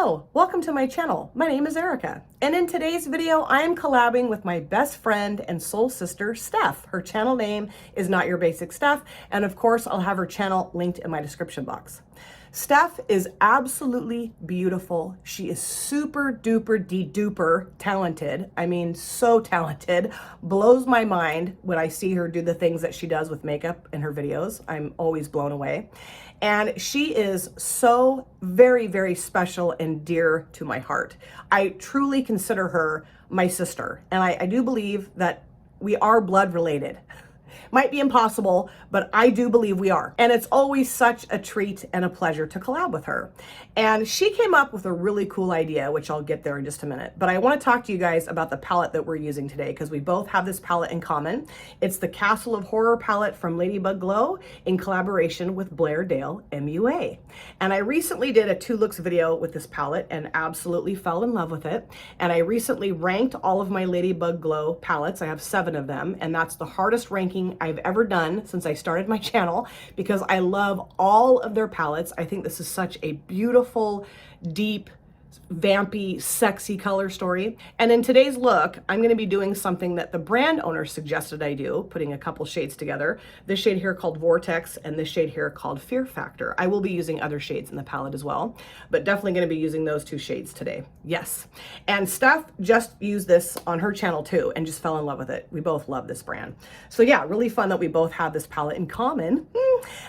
Hello, welcome to my channel. My name is Erica, and in today's video, I am collabing with my best friend and soul sister, Steph. Her channel name is Not Your Basic Steph, and of course, I'll have her channel linked in my description box. Steph is absolutely beautiful. She is super duper de-duper talented. I mean, so talented. Blows my mind when I see her do the things that she does with makeup in her videos. I'm always blown away. And she is so very, very special and dear to my heart. I truly consider her my sister. And I do believe that we are blood related. Might be impossible, but I do believe we are. And it's always such a treat and a pleasure to collab with her. And she came up with a really cool idea, which I'll get there in just a minute. But I want to talk to you guys about the palette that we're using today, because we both have this palette in common. It's the Castle of Horror palette from LadybugGlow in collaboration with Blair Dale MUA. And I recently did a 2 looks video with this palette and absolutely fell in love with it. And I recently ranked all of my LadybugGlow palettes. I have 7 of them, and that's the hardest ranking I've ever done since I started my channel, because I love all of their palettes. I think this is such a beautiful, deep, vampy, sexy color story. And in today's look, I'm going to be doing something that the brand owner suggested I do, putting a couple shades together. This shade here called Vortex and this shade here called Fear Factor. I will be using other shades in the palette as well, but definitely going to be using those 2 shades today. Yes. And Steph just used this on her channel too and just fell in love with it. We both love this brand. So yeah, really fun that we both have this palette in common.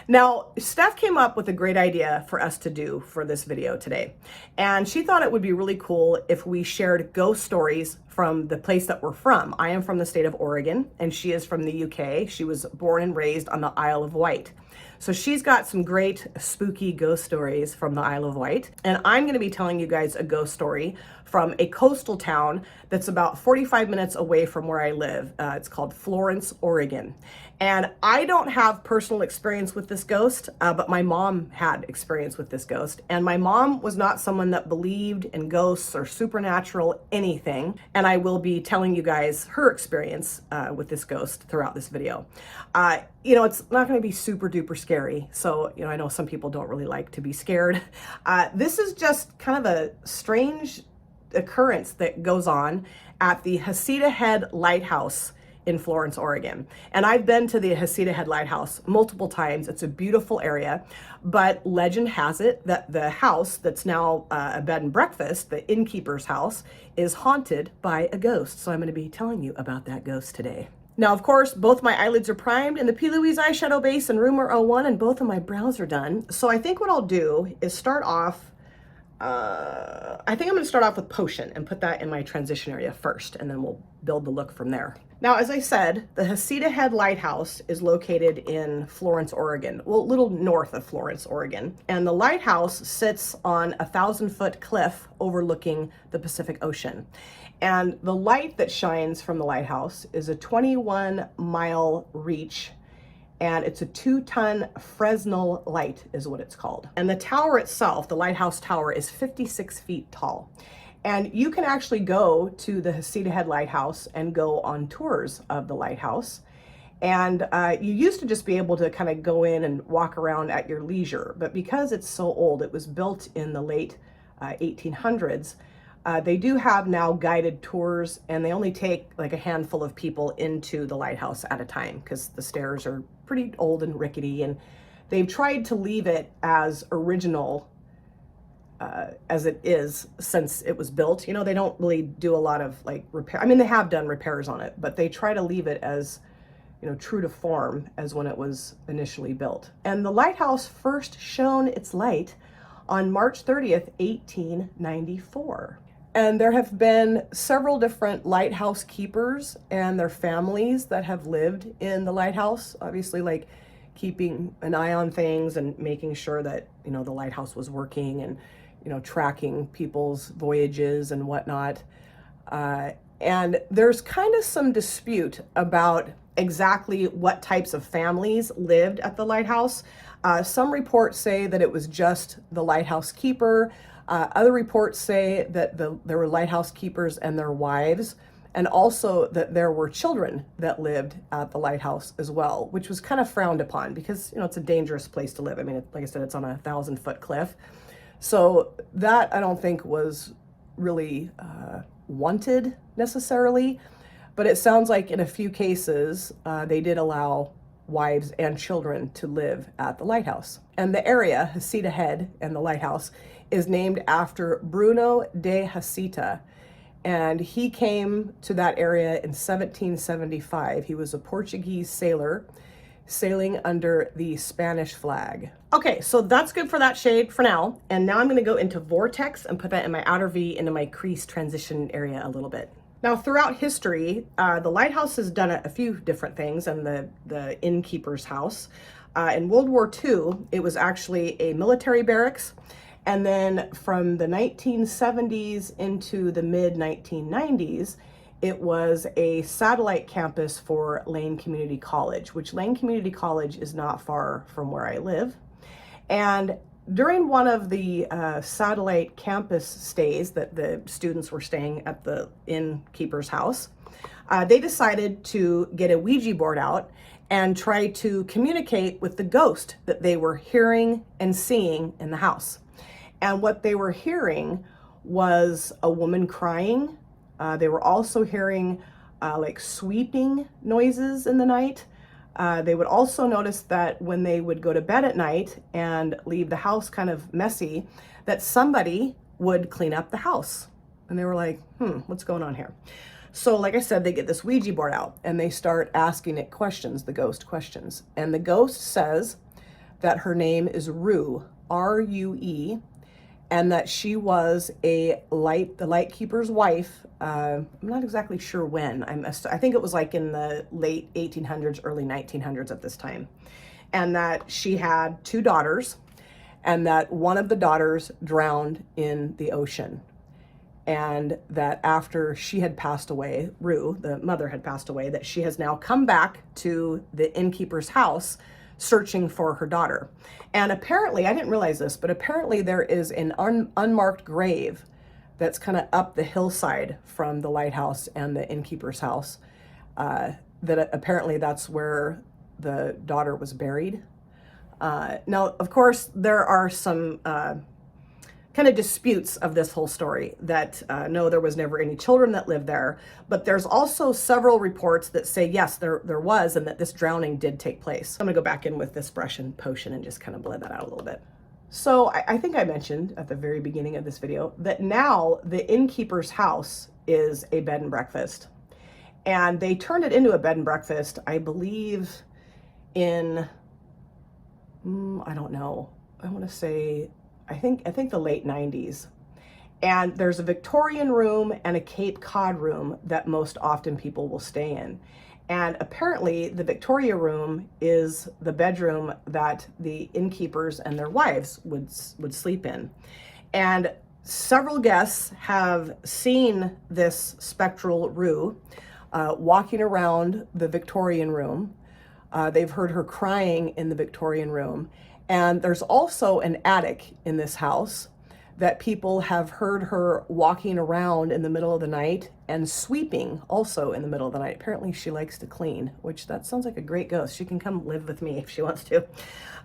Now, Steph came up with a great idea for us to do for this video today. And she thought it would be really cool if we shared ghost stories from the place that we're from. I am from the state of Oregon, and she is from the UK. She was born and raised on the Isle of Wight. So she's got some great spooky ghost stories from the Isle of Wight. And I'm going to be telling you guys a ghost story from a coastal town that's about 45 minutes away from where I live. It's called Florence, Oregon. And I don't have personal experience with this ghost, but my mom had experience with this ghost. And my mom was not someone that believed in ghosts or supernatural anything. And I will be telling you guys her experience with this ghost throughout this video. You know, it's not going to be super duper scary. So, you know, I know some people don't really like to be scared. This is just kind of a strange occurrence that goes on at the Heceta Head lighthouse in Florence, Oregon. And I've been to the Heceta Head lighthouse multiple times. It's a beautiful area, but legend has it that the house that's now a bed and breakfast, the innkeeper's house, is haunted by a ghost. So I'm going to be telling you about that ghost today. Now, of course, both my eyelids are primed and the P. Louise eyeshadow base and Rumor 01, and both of my brows are done. So I think what I'll do is start off I think I'm going to start off with Potion and put that in my transition area first, and then we'll build the look from there. Now, as I said, the Heceta Head Lighthouse is located in Florence, Oregon, well, a little north of Florence, Oregon. And the lighthouse sits on a 1,000-foot cliff overlooking the Pacific Ocean. And the light that shines from the lighthouse is a 21-mile reach, and it's a 2-ton Fresnel light is what it's called. And the tower itself, the lighthouse tower, is 56 feet tall. And you can actually go to the Heceta Head Lighthouse and go on tours of the lighthouse. And you used to just be able to kind of go in and walk around at your leisure. But because it's so old, it was built in the late 1800s, they do have now guided tours, and they only take like a handful of people into the lighthouse at a time because the stairs are pretty old and rickety, and they've tried to leave it as original as it is since it was built. You know, they don't really do a lot of like repair. I mean, they have done repairs on it, but they try to leave it as, you know, true to form as when it was initially built. And the lighthouse first shone its light on March 30th, 1894. And there have been several different lighthouse keepers and their families that have lived in the lighthouse, obviously like keeping an eye on things and making sure that, you know, the lighthouse was working and, you know, tracking people's voyages and whatnot. And there's kind of some dispute about exactly what types of families lived at the lighthouse. Some reports say that it was just the lighthouse keeper. Other reports say that there were lighthouse keepers and their wives, and also that there were children that lived at the lighthouse as well, which was kind of frowned upon because, you know, it's a dangerous place to live. I mean, like I said, it's on a 1,000-foot cliff. So that I don't think was really wanted necessarily, but it sounds like in a few cases they did allow wives and children to live at the lighthouse. And the area, Heceta Head and the lighthouse, is named after Bruno de Heceta. And he came to that area in 1775. He was a Portuguese sailor sailing under the Spanish flag. Okay, so that's good for that shade for now. And now I'm gonna go into Vortex and put that in my outer V into my crease transition area a little bit. Now, throughout history, the lighthouse has done a few different things, and the innkeeper's house. In World War II, it was actually a military barracks. And then from the 1970s into the mid-1990s, it was a satellite campus for Lane Community College, which Lane Community College is not far from where I live. And during one of the satellite campus stays that the students were staying at the innkeeper's house, they decided to get a Ouija board out and try to communicate with the ghost that they were hearing and seeing in the house. And what they were hearing was a woman crying. They were also hearing like sweeping noises in the night. They would also notice that when they would go to bed at night and leave the house kind of messy, that somebody would clean up the house. And they were like, what's going on here? So like I said, they get this Ouija board out and they start asking it questions, the ghost questions. And the ghost says that her name is Rue, R-U-E, and that she was the lightkeeper's wife. I'm not exactly sure when. I think it was like in the late 1800s, early 1900s at this time. And that she had 2 daughters, and that one of the daughters drowned in the ocean. And that after she had passed away, Rue, the mother had passed away, that she has now come back to the innkeeper's house searching for her daughter. And apparently, I didn't realize this, but apparently there is an unmarked grave that's kind of up the hillside from the lighthouse and the innkeeper's house. That apparently that's where the daughter was buried. Now, of course, there are some kind of disputes of this whole story that no, there was never any children that lived there, but there's also several reports that say yes, there was, and that this drowning did take place. I'm gonna go back in with this brush and potion and just kind of blend that out a little bit. So I think I mentioned at the very beginning of this video that now the innkeeper's house is a bed and breakfast, and they turned it into a bed and breakfast, I believe in, I don't know, I want to say, I think the late 90s. And there's a Victorian room and a Cape Cod room that most often people will stay in. And apparently the Victoria room is the bedroom that the innkeepers and their wives would sleep in. And several guests have seen this spectral Rue walking around the Victorian room. They've heard her crying in the Victorian room. And there's also an attic in this house that people have heard her walking around in the middle of the night and sweeping also in the middle of the night. Apparently she likes to clean, which that sounds like a great ghost. She can come live with me if she wants to.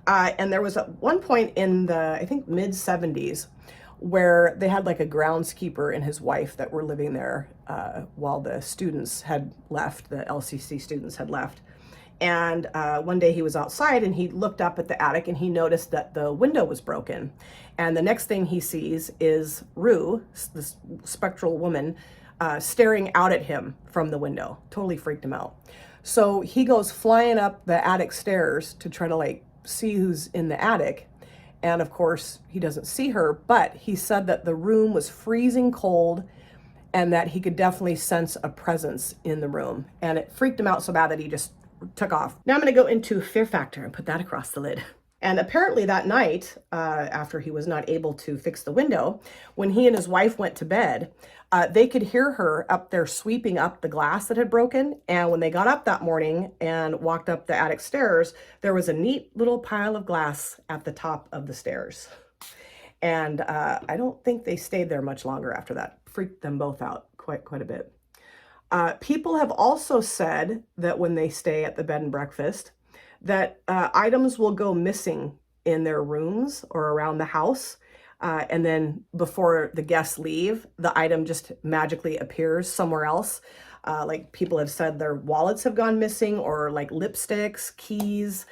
And there was at one point in the, I think, mid-70s where they had like a groundskeeper and his wife that were living there while the students had left, the LCC students had left. And one day he was outside and he looked up at the attic and he noticed that the window was broken. And the next thing he sees is Rue, this spectral woman, staring out at him from the window. Totally freaked him out. So he goes flying up the attic stairs to try to like see who's in the attic. And of course he doesn't see her, but he said that the room was freezing cold and that he could definitely sense a presence in the room. And it freaked him out so bad that he just took off. Now I'm going to go into fear factor and put that across the lid. And apparently that night, after he was not able to fix the window, when he and his wife went to bed, they could hear her up there sweeping up the glass that had broken. And when they got up that morning and walked up the attic stairs, there was a neat little pile of glass at the top of the stairs. And I don't think they stayed there much longer after that. Freaked them both out quite a bit. People have also said that when they stay at the bed and breakfast, that items will go missing in their rooms or around the house. and then before the guests leave, the item just magically appears somewhere else. Like people have said their wallets have gone missing, or like lipsticks, keys,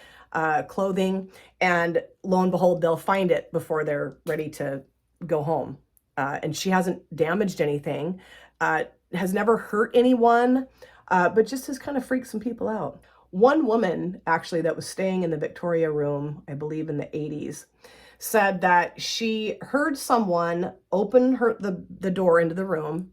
clothing, and lo and behold, they'll find it before they're ready to go home. And she hasn't damaged anything, has never hurt anyone, but just has kind of freaked some people out. One woman, actually, that was staying in the Victoria room, I believe in the 80s, said that she heard someone open the door into the room,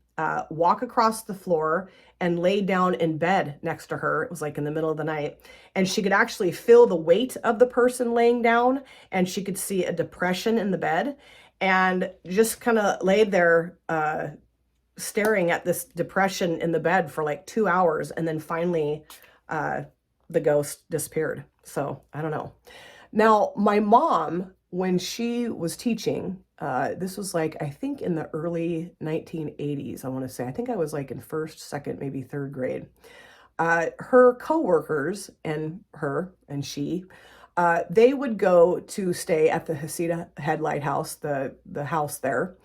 walk across the floor, and lay down in bed next to her. It was like in the middle of the night. And she could actually feel the weight of the person laying down, and she could see a depression in the bed, and just kind of laid there staring at this depression in the bed for like 2 hours. And then finally, the ghost disappeared. So I don't know. Now, my mom, when she was teaching, this was like, I think in the early 1980s, I want to say, I think I was like in first, second, maybe third grade. Her coworkers and her and she, they would go to stay at the Heceta Head Lighthouse, the house there,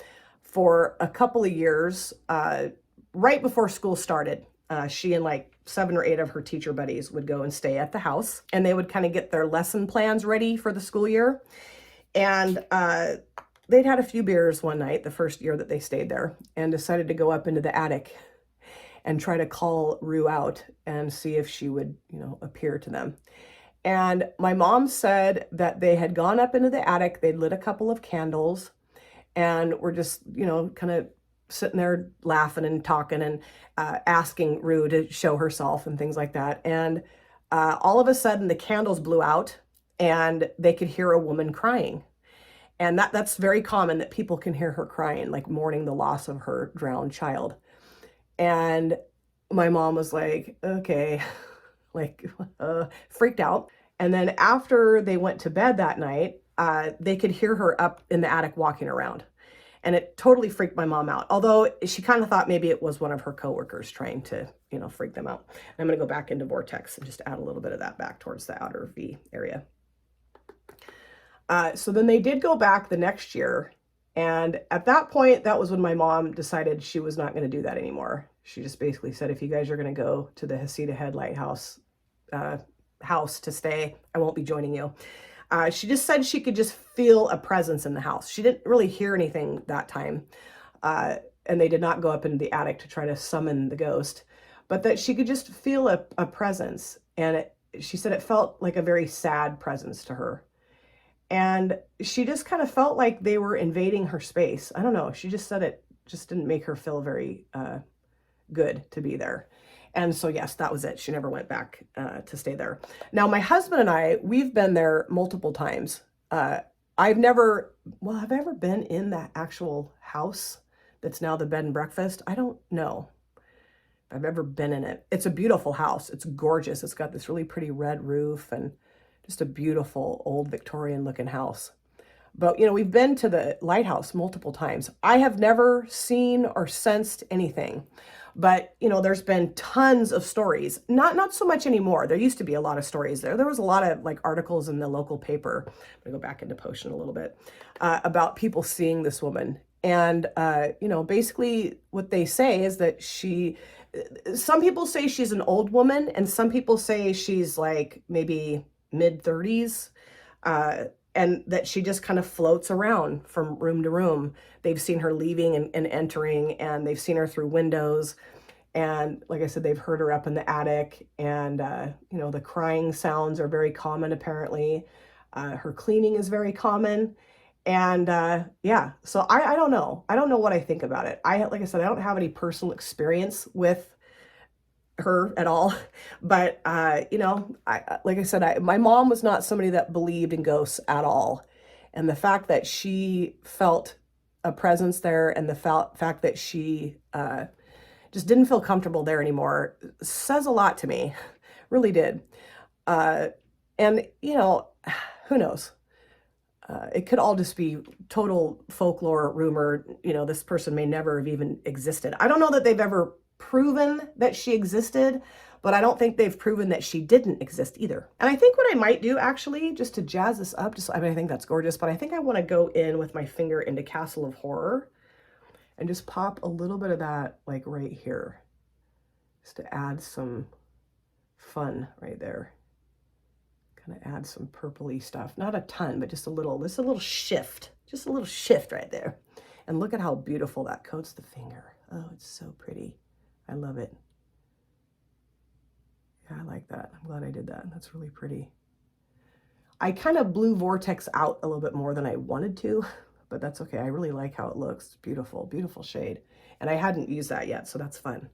for a couple of years, right before school started. She and like 7 or 8 of her teacher buddies would go and stay at the house, and they would kind of get their lesson plans ready for the school year. And they'd had a few beers one night, the first year that they stayed there, and decided to go up into the attic and try to call Rue out and see if she would, appear to them. And my mom said that they had gone up into the attic, they'd lit a couple of candles, and were just, kind of sitting there laughing and talking and asking Rue to show herself and things like that. And all of a sudden the candles blew out and they could hear a woman crying. And that's very common, that people can hear her crying, like mourning the loss of her drowned child. And my mom was like, okay, like freaked out. And then after they went to bed that night, they could hear her up in the attic walking around. And it totally freaked my mom out. Although she kind of thought maybe it was one of her coworkers trying to, freak them out. And I'm going to go back into Vortex and just add a little bit of that back towards the outer V area. So then they did go back the next year. And at that point, that was when my mom decided she was not going to do that anymore. She just basically said, if you guys are going to go to the Heceta Head Lighthouse house to stay, I won't be joining you. She just said she could just feel a presence in the house. She didn't really hear anything that time. And they did not go up into the attic to try to summon the ghost, but that she could just feel a presence. And she said it felt like a very sad presence to her. And she just kind of felt like they were invading her space. I don't know. She just said it just didn't make her feel very good to be there. And so, yes, that was it. She never went back to stay there. Now, my husband and I, we've been there multiple times. Have I ever been in that actual house that's now the bed and breakfast? I don't know if I've ever been in it. It's a beautiful house. It's gorgeous. It's got this really pretty red roof and just a beautiful old Victorian looking house. But, we've been to the lighthouse multiple times. I have never seen or sensed anything. But, there's been tons of stories, not so much anymore. There used to be a lot of stories there. There was a lot of like articles in the local paper. I'm gonna go back into Potion a little bit, about people seeing this woman. And, basically what they say is that some people say she's an old woman, and some people say she's like maybe mid-30s, and that she just kind of floats around from room to room. They've seen her leaving and entering, and they've seen her through windows. And like I said, they've heard her up in the attic, and, the crying sounds are very common, apparently. Her cleaning is very common. And yeah, so I don't know. I don't know what I think about it. Like I said, I don't have any personal experience with her at all, but like I said, my mom was not somebody that believed in ghosts at all. And the fact that she felt a presence there, and the fact that she just didn't feel comfortable there anymore, says a lot to me. Really did. And who knows? It could all just be total folklore, rumor. This person may never have even existed. I don't know that they've ever proven that she existed, but I don't think they've proven that she didn't exist either. And I think what I might do actually, just to jazz this up, I mean, I think that's gorgeous, but I think I want to go in with my finger into Castle of Horror and just pop a little bit of that like right here, just to add some fun right there. Kind of add some purpley stuff, not a ton, but just a little, just a little shift right there. And look at how beautiful that coats the finger. Oh, it's so pretty. I love it. Yeah, I like that. I'm glad I did that. That's really pretty. I kind of blew Vortex out a little bit more than I wanted to, but that's okay. I really like how it looks. It's beautiful, beautiful shade. And I hadn't used that yet, so that's fun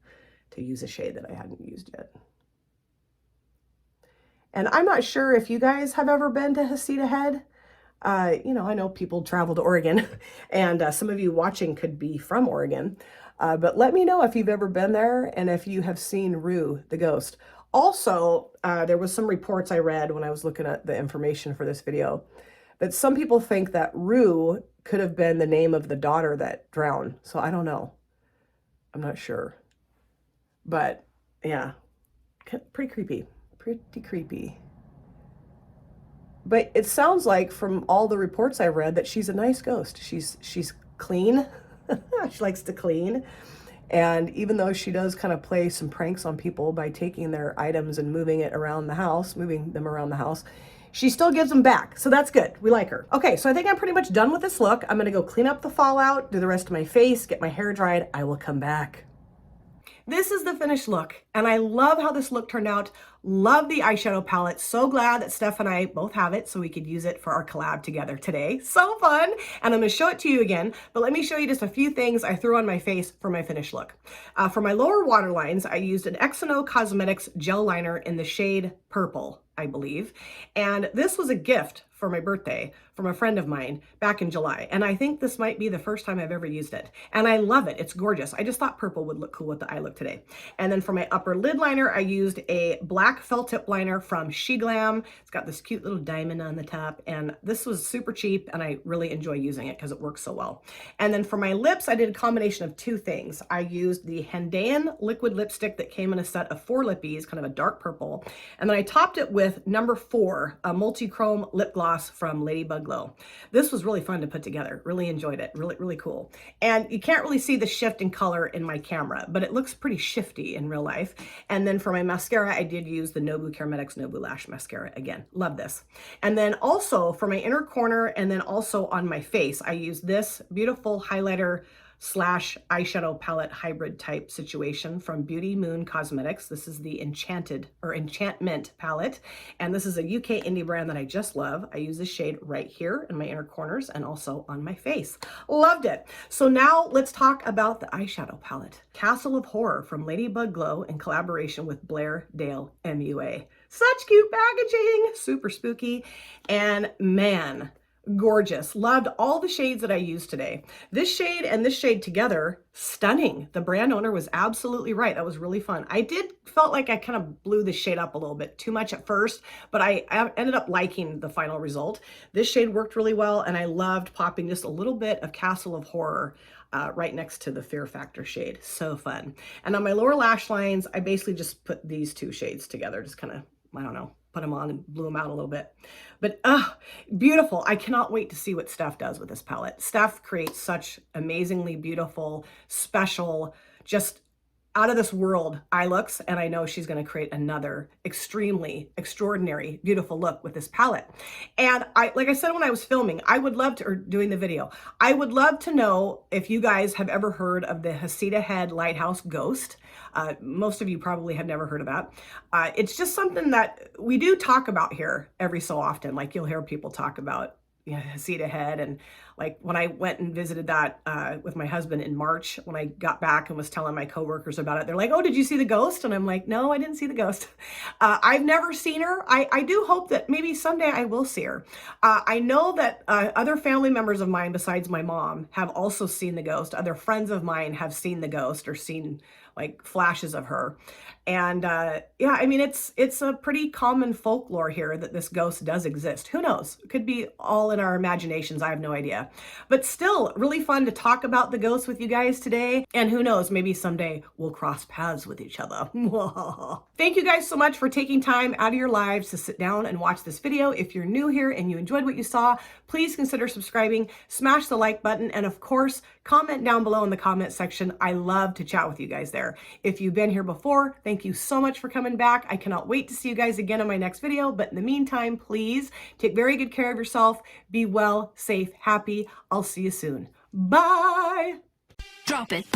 to use a shade that I hadn't used yet. And I'm not sure if you guys have ever been to Heceta Head. You know, I know people travel to Oregon, and some of you watching could be from Oregon. But let me know if you've ever been there and if you have seen Rue, the ghost. Also, there was some reports I read when I was looking at the information for this video that some people think that Rue could have been the name of the daughter that drowned. So I don't know. I'm not sure. But yeah, pretty creepy. Pretty creepy. But it sounds like from all the reports I read that she's a nice ghost. She's clean. She likes to clean. And even though she does kind of play some pranks on people by taking their items and moving them around the house, she still gives them back. So that's good. We like her. Okay, so I think I'm pretty much done with this look. I'm gonna go clean up the fallout, do the rest of my face, get my hair dried. I will come back. This is the finished look, and I love how this look turned out. Love the eyeshadow palette. So glad that Steph and I both have it so we could use it for our collab together today. So fun. And I'm going to show it to you again, but let me show you just a few things I threw on my face for my finished look. For my lower waterlines, I used an XO Cosmetics gel liner in the shade Purple, I believe. And this was a gift for my birthday from a friend of mine back in July. And I think this might be the first time I've ever used it. And I love it. It's gorgeous. I just thought purple would look cool with the eye look today. And then for my upper lid liner, I used a black felt tip liner from She Glam. It's got this cute little diamond on the top. And this was super cheap and I really enjoy using it because it works so well. And then for my lips, I did a combination of two things. I used the Hendayan liquid lipstick that came in a set of 4 lippies, kind of a dark purple. And then I topped it with number 4, a multi-chrome lip gloss from LadybugGlow. This was really fun to put together. Really enjoyed it. Really, really cool. And you can't really see the shift in color in my camera, but it looks pretty shifty in real life. And then for my mascara, I did use the Nobu Cosmetics Nobu Lash Mascara again. Love this. And then also for my inner corner and then also on my face, I used this beautiful highlighter slash eyeshadow palette hybrid type situation from Beauty Moon Cosmetics. This is the Enchantment palette. And this is a UK indie brand that I just love. I use this shade right here in my inner corners and also on my face. Loved it. So now let's talk about the eyeshadow palette. Castle of Horror from LadybugGlow in collaboration with Blair Dale MUA. Such cute packaging, super spooky. And man, gorgeous. Loved all the shades that I used today. This shade and this shade together, stunning. The brand owner was absolutely right. That was really fun. I felt like I kind of blew the shade up a little bit too much at first, but I ended up liking the final result. This shade worked really well, and I loved popping just a little bit of Castle of Horror right next to the Fear Factor shade. So fun. And on my lower lash lines, I basically just put these two shades together, just kind of, I don't know, put them on and blew them out a little bit. But beautiful. I cannot wait to see what Steph does with this palette. Steph creates such amazingly beautiful, special, just out of this world eye looks, and I know she's going to create another extremely extraordinary, beautiful look with this palette. And like I said when I was filming, I would love to, or doing the video, I would love to know if you guys have ever heard of the Heceta Head Lighthouse Ghost. Most of you probably have never heard of that. It's just something that we do talk about here every so often. Like you'll hear people talk about Heceta Head, and like when I went and visited that with my husband in March, when I got back and was telling my coworkers about it, they're like, "Oh, did you see the ghost?" And I'm like, "No, I didn't see the ghost." I've never seen her. I do hope that maybe someday I will see her. I know that other family members of mine besides my mom have also seen the ghost. Other friends of mine have seen the ghost or seen like flashes of her. And yeah, I mean, it's a pretty common folklore here that this ghost does exist. Who knows? It could be all in our imaginations. I have no idea. But still, really fun to talk about the ghost with you guys today. And who knows, maybe someday we'll cross paths with each other. Thank you guys so much for taking time out of your lives to sit down and watch this video. If you're new here and you enjoyed what you saw, please consider subscribing, smash the like button, and of course, comment down below in the comment section. I love to chat with you guys there. If you've been here before, thank you so much for coming back. I cannot wait to see you guys again in my next video. But in the meantime, please take very good care of yourself. Be well, safe, happy. I'll see you soon. Bye. Drop it.